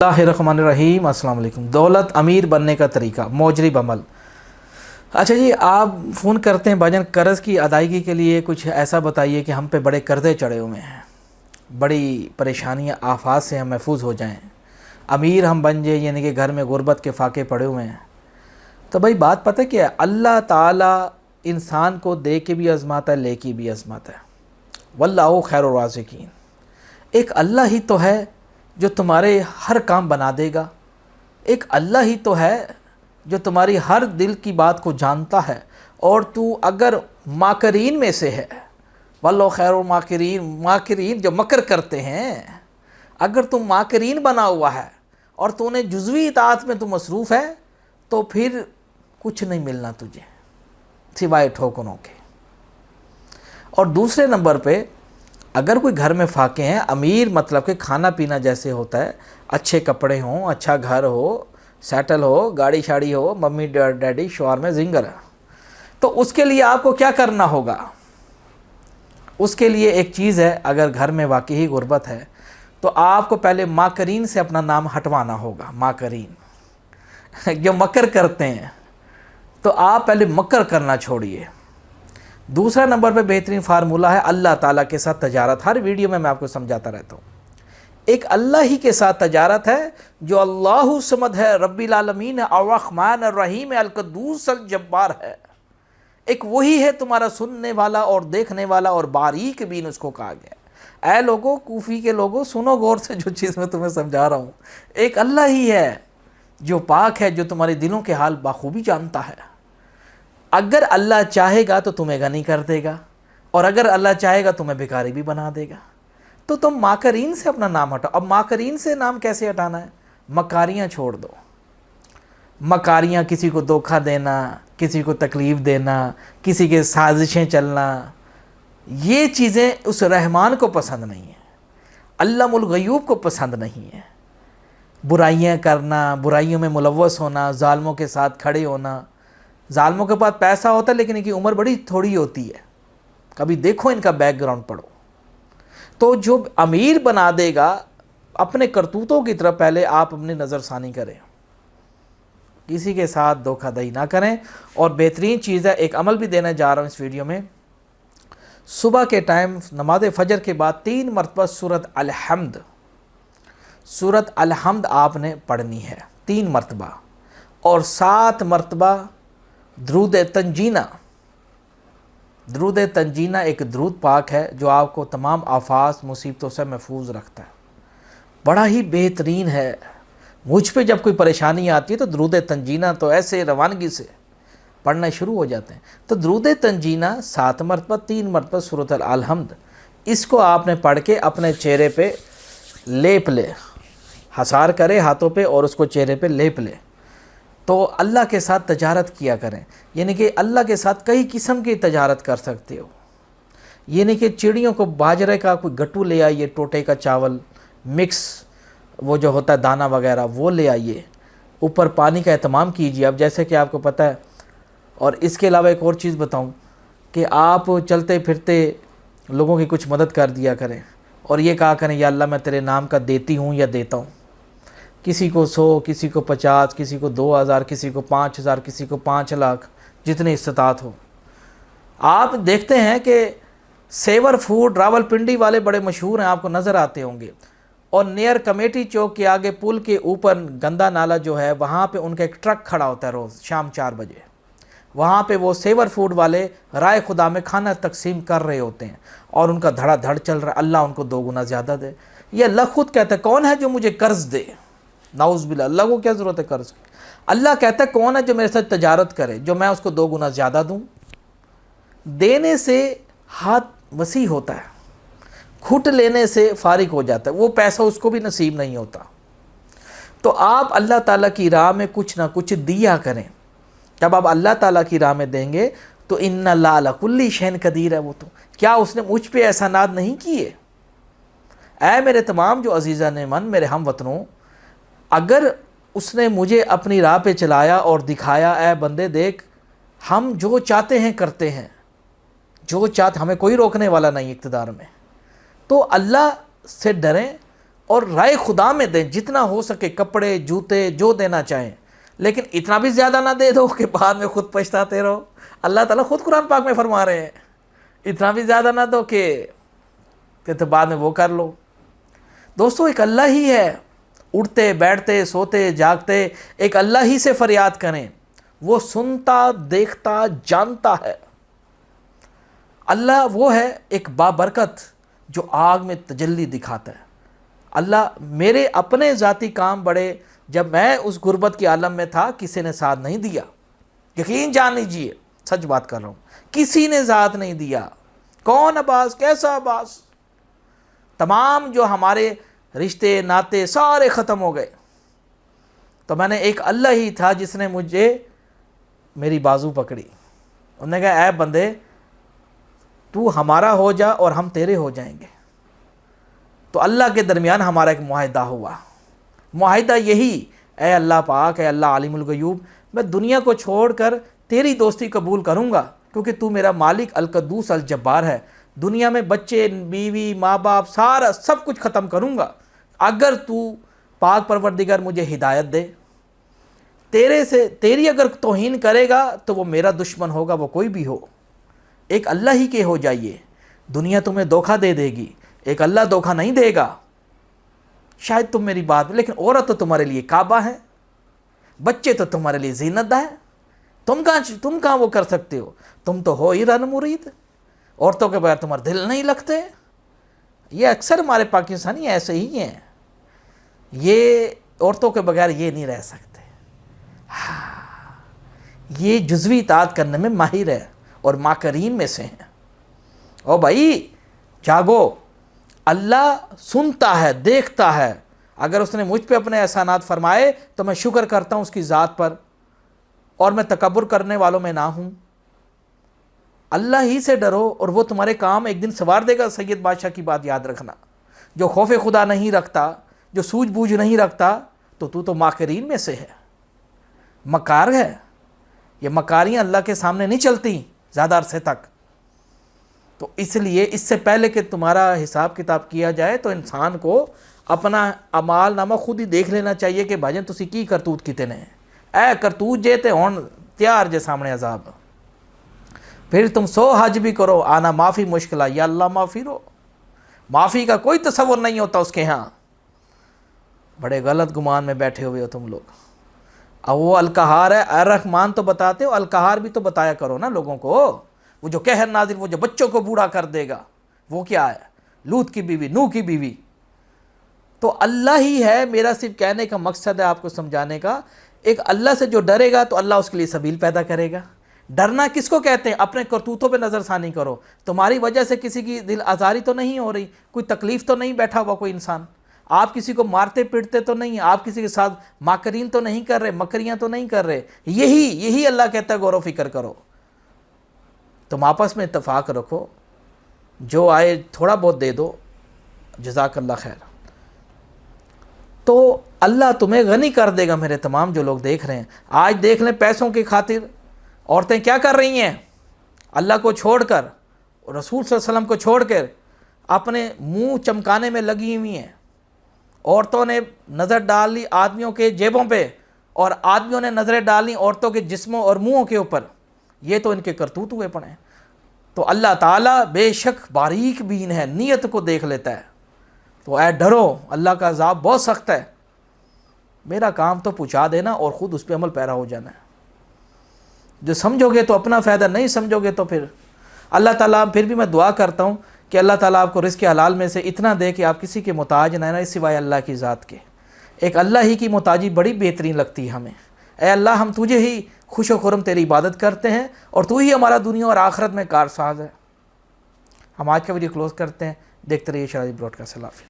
Bismillahirrahmanirrahim। अस्सलाम वालेकुम। दौलत अमीर बनने का तरीका, मौजरिब अमल। अच्छा जी, आप फ़ोन करते हैं भाईजान कर्ज़ की अदायगी के लिए, कुछ ऐसा बताइए कि हम पे बड़े कर्ज़े चढ़े हुए हैं, बड़ी परेशानियाँ आफात से हम महफूज हो जाएं, अमीर हम बन जाए, यानी कि घर में गुर्बत के फाके पड़े हुए हैं। तो भाई बात पता है क्या है, अल्लाह ताला इंसान को दे के भी आज़माता है, ले के भी आज़माता है। वल्लाहु खैरुर राज़िकीन। एक अल्लाह ही तो है जो तुम्हारे हर काम बना देगा, एक अल्लाह ही तो है जो तुम्हारी हर दिल की बात को जानता है। और तू अगर माकरीन में से है, वल्लाहु खैरुल माकिरीन, माकिरीन जो मकर करते हैं, अगर तू माकरीन बना हुआ है और तूने जुज़वी इताअत में तू मसरूफ़ है, तो फिर कुछ नहीं मिलना तुझे सिवाय ठोकरों के। और दूसरे नंबर पे, अगर कोई घर में फाके हैं, अमीर मतलब कि खाना पीना जैसे होता है, अच्छे कपड़े हों, अच्छा घर हो, सेटल हो, गाड़ी शाड़ी हो, मम्मी डैडी शौहर में जिंगर है, तो उसके लिए आपको क्या करना होगा? उसके लिए एक चीज़ है, अगर घर में वाकई गुर्बत है तो आपको पहले माकरीन से अपना नाम हटवाना होगा। माकरीन जो मकर करते हैं, तो आप पहले मकर करना छोड़िए। दूसरा नंबर पे बेहतरीन फार्मूला है अल्लाह ताला के साथ तजारत। हर वीडियो में मैं आपको समझाता रहता हूँ, एक अल्लाह ही के साथ तजारत है जो अल्लाहु समद है, रब्बिल आलमीन है, अर्रहमान अर्रहीम है, अल-क़ुद्दूस अल-जब्बार है। एक वही है तुम्हारा सुनने वाला और देखने वाला और बारीक बीन उसको कहा गया। ऐ लोगों, कूफी के लोगों, सुनो गौर से जो चीज़ मैं तुम्हें समझा रहा हूँ। एक अल्लाह ही है जो पाक है, जो तुम्हारे दिलों के हाल बाखूबी जानता है। अगर अल्लाह चाहेगा तो तुम्हें गनी कर देगा, और अगर अल्लाह चाहेगा तुम्हें भिखारी भी बना देगा। तो तुम माकरीन से अपना नाम हटाओ। अब माकरीन से नाम कैसे हटाना है? मकारियाँ छोड़ दो। मकारियाँ, किसी को धोखा देना, किसी को तकलीफ़ देना, किसी के साजिशें चलना, ये चीज़ें उस रहमान को पसंद नहीं है, अल्लामुल गयूब को पसंद नहीं है। बुराइयाँ करना, बुराइयों में मुलव्वस होना, ज़ालिमों के साथ खड़े होना। ज़ालिमों के पास पैसा होता है लेकिन इनकी उम्र बड़ी थोड़ी होती है, कभी देखो इनका बैकग्राउंड पढ़ो। तो जो अमीर बना देगा, अपने करतूतों की तरफ पहले आप अपनी नज़रसानी करें, किसी के साथ धोखाधड़ी ना करें। और बेहतरीन चीज़ है, एक अमल भी देने जा रहा हूँ इस वीडियो में। सुबह के टाइम नमाज फजर के बाद 3 मरतबा सूरत अलहम्द आपने पढ़नी है, 3 मरतबा, और 7 मरतबा दरूद तंजीना। दरूद तंजीना एक दरूद पाक है जो आपको तमाम आफात मुसीबतों से महफूज रखता है, बड़ा ही बेहतरीन है। मुझ पे जब कोई परेशानी आती है तो दरूद तंजीना तो ऐसे रवानगी से पढ़ना शुरू हो जाते हैं। तो दरूद तंजीना 7 मरतबा, 3 मरतबा सूरत अलहम्द, इसको आपने पढ़ के अपने चेहरे पे लेप ले, हसार करे हाथों पे और उसको चेहरे पे लेप ले। तो अल्लाह के साथ तजारत किया करें, यानी कि अल्लाह के साथ कई किस्म की तजारत कर सकते हो। यानी कि चिड़ियों को बाजरे का कोई गट्टू ले आइए, टोटे का चावल मिक्स, वो जो होता है दाना वगैरह, वो ले आइए, ऊपर पानी का एहतमाम कीजिए। अब जैसे कि आपको पता है, और इसके अलावा एक और चीज़ बताऊं कि आप चलते फिरते लोगों की कुछ मदद कर दिया करें, और ये कहा करें, या अल्लाह मैं तेरे नाम का देती हूँ या देता हूँ। किसी को 100, किसी को 50, किसी को 2000, किसी को 5000, किसी को 5 लाख, जितनी इस्तात हो। आप देखते हैं कि सेवर फूड रावलपिंडी वाले बड़े मशहूर हैं, आपको नज़र आते होंगे। और नियर कमेटी चौक के आगे पुल के ऊपर गंदा नाला जो है, वहाँ पे उनका एक ट्रक खड़ा होता है रोज़ शाम 4 बजे। वहाँ पे वो सेवर फूड वाले राय खुदा में खाना तकसीम कर रहे होते हैं, और उनका धड़ाधड़ चल रहा है, अल्लाह उनको 2 गुना ज़्यादा दे। ये अल्लाह खुद कहता है, कौन है जो मुझे कर्ज़ दे? नाउज़ बिल्लाह, अल्लाह को क्या ज़रूरत है कर्ज़ की? अल्लाह कहता है, कौन है जो मेरे साथ तजारत करे, जो मैं उसको 2 गुना ज़्यादा दूँ। देने से हाथ वसी होता है, घुट लेने से फारिग हो जाता है, वो पैसा उसको भी नसीब नहीं होता। तो आप अल्लाह ताला की राह में कुछ ना कुछ दिया करें। जब आप अल्लाह ताला की राह में देंगे तो इन्ना अल्लाह कुल्ली शैन कदीर है। वो तो क्या उसने मुझ पे एहसानात नहीं किए? ऐ मेरे तमाम जो अजीज़ा ने मन, मेरे हम वतनों, अगर उसने मुझे अपनी राह पे चलाया और दिखाया, ऐ बंदे देख, हम जो चाहते हैं करते हैं, जो चाहते, हमें कोई रोकने वाला नहीं इक़्तिदार में। तो अल्लाह से डरें اور رائے خدا میں دیں، جتنا ہو سکے کپڑے جوتے جو دینا چاہیں، لیکن اتنا بھی زیادہ نہ دے دو کہ بعد میں خود پچھتاتے رہو۔ اللہ تعالیٰ خود قرآن پاک میں فرما رہے ہیں اتنا بھی زیادہ نہ دو کہ تو بعد میں وہ کر لو۔ دوستو ایک اللہ ہی ہے، اٹھتے بیٹھتے سوتے جاگتے ایک اللہ ہی سے فریاد کریں، وہ سنتا دیکھتا جانتا ہے۔ اللہ وہ ہے ایک بابرکت جو آگ میں تجلی دکھاتا ہے۔ اللہ میرے اپنے ذاتی کام بڑے، جب میں اس غربت کے عالم میں تھا کسی نے ساتھ نہیں دیا، یقین جان لیجیے، سچ بات کر رہا ہوں، کسی نے ساتھ نہیں دیا۔ کون عباس، کیسا عباس، تمام جو ہمارے رشتے ناتے سارے ختم ہو گئے، تو میں نے ایک اللہ ہی تھا جس نے مجھے میری بازو پکڑی، انہوں نے کہا اے بندے تو ہمارا ہو جا اور ہم تیرے ہو جائیں گے۔ تو اللہ کے درمیان ہمارا ایک معاہدہ ہوا، معاہدہ یہی، اے اللہ پاک، اے اللہ عالم الغیوب، میں دنیا کو چھوڑ کر تیری دوستی قبول کروں گا کیونکہ تو میرا مالک القدوس الجبار ہے۔ دنیا میں بچے بیوی ماں باپ سارا سب کچھ ختم کروں گا اگر تو پاک پروردگار مجھے ہدایت دے۔ تیری اگر توہین کرے گا تو وہ میرا دشمن ہوگا، وہ کوئی بھی ہو۔ ایک اللہ ہی کے ہو جائیے، دنیا تمہیں دھوکہ دے دے گی، ایک اللہ دھوکہ نہیں دے گا۔ شاید تم میری بات میں، لیکن عورت تو تمہارے لیے کعبہ ہے، بچے تو تمہارے لیے زینت ہے، تم کہاں وہ کر سکتے ہو؟ تم تو ہو ہی رن مرید، عورتوں کے بغیر تمہارے دل نہیں لگتے۔ یہ اکثر ہمارے پاکستانی ایسے ہی ہیں، یہ عورتوں کے بغیر یہ نہیں رہ سکتے، یہ جزوی اطاعت کرنے میں ماہر ہے اور ماکرین میں سے ہیں۔ او بھائی جاگو، اللہ سنتا ہے دیکھتا ہے، اگر اس نے مجھ پہ اپنے احسانات فرمائے تو میں شکر کرتا ہوں اس کی ذات پر، اور میں تکبر کرنے والوں میں نہ ہوں۔ اللہ ہی سے ڈرو اور وہ تمہارے کام ایک دن سنوار دے گا۔ سید بادشاہ کی بات یاد رکھنا، جو خوف خدا نہیں رکھتا، جو سوجھ بوجھ نہیں رکھتا، تو ماکرین میں سے ہے، مکار ہے۔ یہ مکاریاں اللہ کے سامنے نہیں چلتی زیادہ عرصے تک۔ تو اس لیے اس سے پہلے کہ تمہارا حساب کتاب کیا جائے تو انسان کو اپنا اعمال نامہ خود ہی دیکھ لینا چاہیے کہ بھاجن تسی کی کرتوت کتنے ہیں، اے کرتوت جے تے ہون تیار جے سامنے عذاب۔ پھر تم 100 حج بھی کرو، آنا معافی مشکل ہے، یا اللہ معافی رو، معافی کا کوئی تصور نہیں ہوتا اس کے ہاں۔ بڑے غلط گمان میں بیٹھے ہوئے ہو تم لوگ۔ اب وہ القہار ہے، الرحمن تو بتاتے ہو، القہار بھی تو بتایا کرو نا لوگوں کو۔ وہ جو قہر نازل، وہ جو بچوں کو بوڑھا کر دے گا، وہ کیا ہے؟ لوط کی بیوی، نوح کی بیوی۔ تو اللہ ہی ہے، میرا صرف کہنے کا مقصد ہے آپ کو سمجھانے کا، ایک اللہ سے جو ڈرے گا تو اللہ اس کے لیے سبیل پیدا کرے گا۔ ڈرنا کس کو کہتے ہیں؟ اپنے کرتوتوں پہ نظر ثانی کرو، تمہاری وجہ سے کسی کی دل آزاری تو نہیں ہو رہی، کوئی تکلیف تو نہیں بیٹھا ہوا کوئی انسان، آپ کسی کو مارتے پیٹتے تو نہیں، آپ کسی کے ساتھ ماکرین تو نہیں کر رہے، مکریاں تو نہیں کر رہے۔ یہی اللہ کہتا ہے غور و فکر کرو، تم آپس میں اتفاق رکھو، جو آئے تھوڑا بہت دے دو، جزاک اللہ خیر، تو اللہ تمہیں غنی کر دے گا۔ میرے تمام جو لوگ دیکھ رہے ہیں آج دیکھ لیں، پیسوں کی خاطر عورتیں کیا کر رہی ہیں؟ اللہ کو چھوڑ کر، رسول صلی اللہ علیہ وسلم کو چھوڑ کر اپنے منہ چمکانے میں لگی ہوئی ہیں۔ عورتوں نے نظر ڈال لی آدمیوں کے جیبوں پہ، اور آدمیوں نے نظریں ڈال لی عورتوں کے جسموں اور منہوں کے اوپر۔ یہ تو ان کے کرتوت ہوئے پڑے ہیں۔ تو اللہ تعالیٰ بے شک باریک بین ہے، نیت کو دیکھ لیتا ہے۔ تو اے ڈرو، اللہ کا عذاب بہت سخت ہے۔ میرا کام تو پہنچا دینا اور خود اس پہ عمل پیرا ہو جانا ہے۔ جو سمجھو گے تو اپنا فائدہ، نہیں سمجھو گے تو پھر اللہ تعالیٰ، پھر بھی میں دعا کرتا ہوں کہ اللہ تعالیٰ آپ کو رزق حلال میں سے اتنا دے کہ آپ کسی کے محتاج نہ رہیں سوائے اللہ کی ذات کے۔ ایک اللہ ہی کی محتاجی بڑی بہترین لگتی ہے ہمیں۔ اے اللہ، ہم تجھے ہی خوش و خرم تیری عبادت کرتے ہیں اور تو ہی ہمارا دنیا اور آخرت میں کارساز ہے۔ ہم آج کا ویڈیو کلوز کرتے ہیں، دیکھتے رہیے شرائط براڈ کاسٹ۔ اللہ حافظ۔